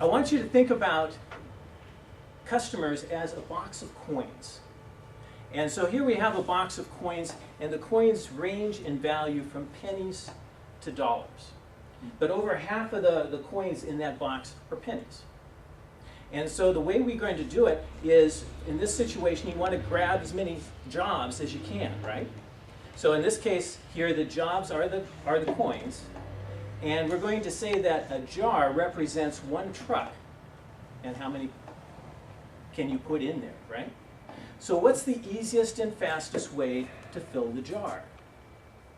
I want you to think about customers as a box of coins. And so here we have a box of coins, and the coins range in value from pennies to dollars. But over half of the coins in that box are pennies. And so the way we're going to do it is, in this situation, you want to grab as many jobs as you can, right? So in this case here, the jobs are the coins. And we're going to say that a jar represents one truck. And how many can you put in there, right? So what's the easiest and fastest way to fill the jar?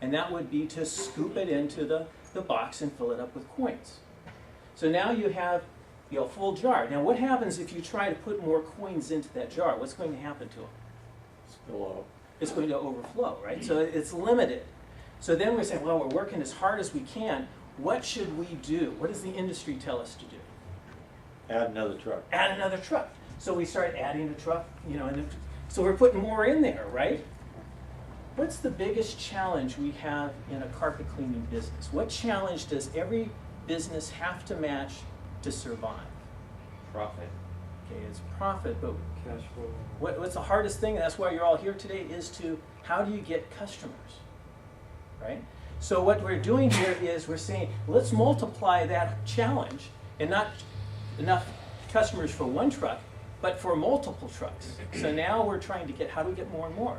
And that would be to scoop it into the box and fill it up with coins. So now you have a full jar. Now what happens if you try to put more coins into that jar? What's going to happen to it? Spill out. It's going to overflow, right? So it's limited. So then we say, well, we're working as hard as we can. What should we do? What does the industry tell us to do? Add another truck. Add another truck. So we start adding a truck, and so we're putting more in there, right? What's the biggest challenge we have in a carpet cleaning business? What challenge does every business have to match to survive? Profit. Okay, it's profit, but Cash flow. what's the hardest thing, and that's why you're all here today, is how do you get customers, right? So what we're doing here is we're saying, let's multiply that challenge, and not enough customers for one truck, but for multiple trucks. So now we're trying to get, how do we get more and more?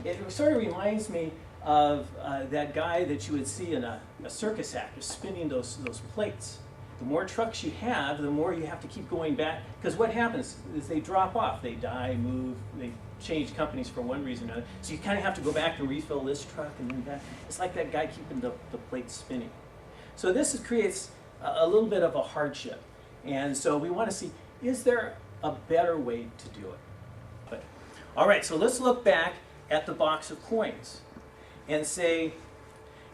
It sort of reminds me of that guy that you would see in a circus act, spinning those plates. The more trucks you have, the more you have to keep going back, because what happens is they drop off, they die, move, they change companies for one reason or another. So you kind of have to go back and refill this truck and then that. It's like that guy keeping the plates spinning. So this creates a little bit of a hardship. And so we want to see, is there a better way to do it? But, all right, so let's look back at the box of coins and say,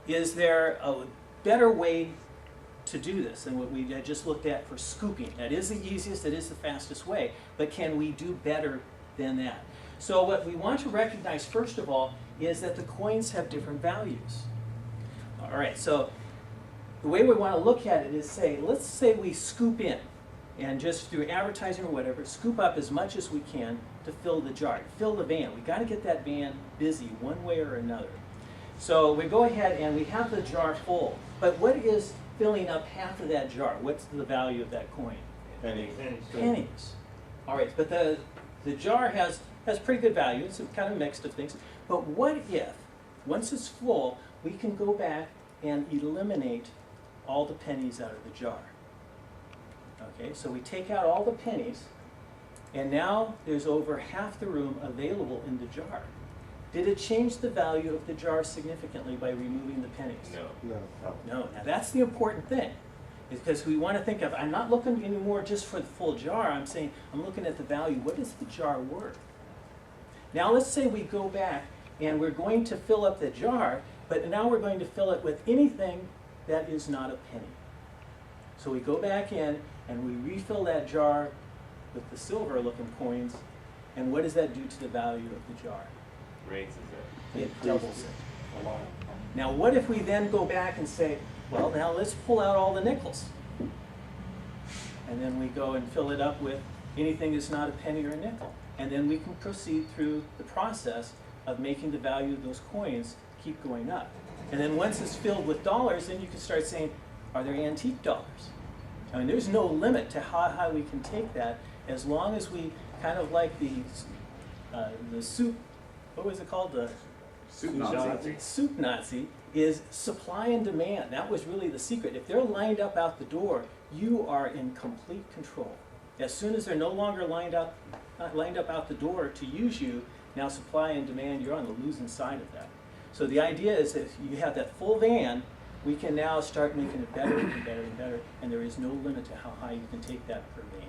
is there a better way to do this than what we had just looked at for scooping? That is the easiest, it is the fastest way, but can we do better than that? So what we want to recognize first of all is that the coins have different values. All right, so the way we want to look at it is say, let's say we scoop in and just through advertising or whatever, scoop up as much as we can to fill the jar, fill the van. We got to get that van busy one way or another. So we go ahead and we have the jar full, but what is filling up half of that jar? What's the value of that coin? Pennies. Pennies. All right, but the jar has pretty good value. It's kind of mixed of things. But what if, once it's full, we can go back and eliminate all the pennies out of the jar? Okay, so we take out all the pennies, and now there's over half the room available in the jar. Did it change the value of the jar significantly by removing the pennies? No. No. No. Now that's the important thing, because we want to think of, I'm not looking anymore just for the full jar, I'm saying, I'm looking at the value. What is the jar worth? Now let's say we go back and we're going to fill up the jar, but now we're going to fill it with anything that is not a penny. So we go back in and we refill that jar with the silver looking coins, and what does that do to the value of the jar? Raises it. It doubles it. A lot. Now what if we then go back and say, well, now let's pull out all the nickels. And then we go and fill it up with anything that's not a penny or a nickel. And then we can proceed through the process of making the value of those coins keep going up. And then once it's filled with dollars, then you can start saying, are there antique dollars? I mean, there's no limit to how high we can take that, as long as we kind of like the soup, what was it called? The Soup Nazi. Soup Nazi is supply and demand. That was really the secret. If they're lined up out the door, you are in complete control. As soon as they're no longer lined up out the door to use you, now supply and demand, you're on the losing side of that. So the idea is that if you have that full van, we can now start making it better and better and better, and there is no limit to how high you can take that per van.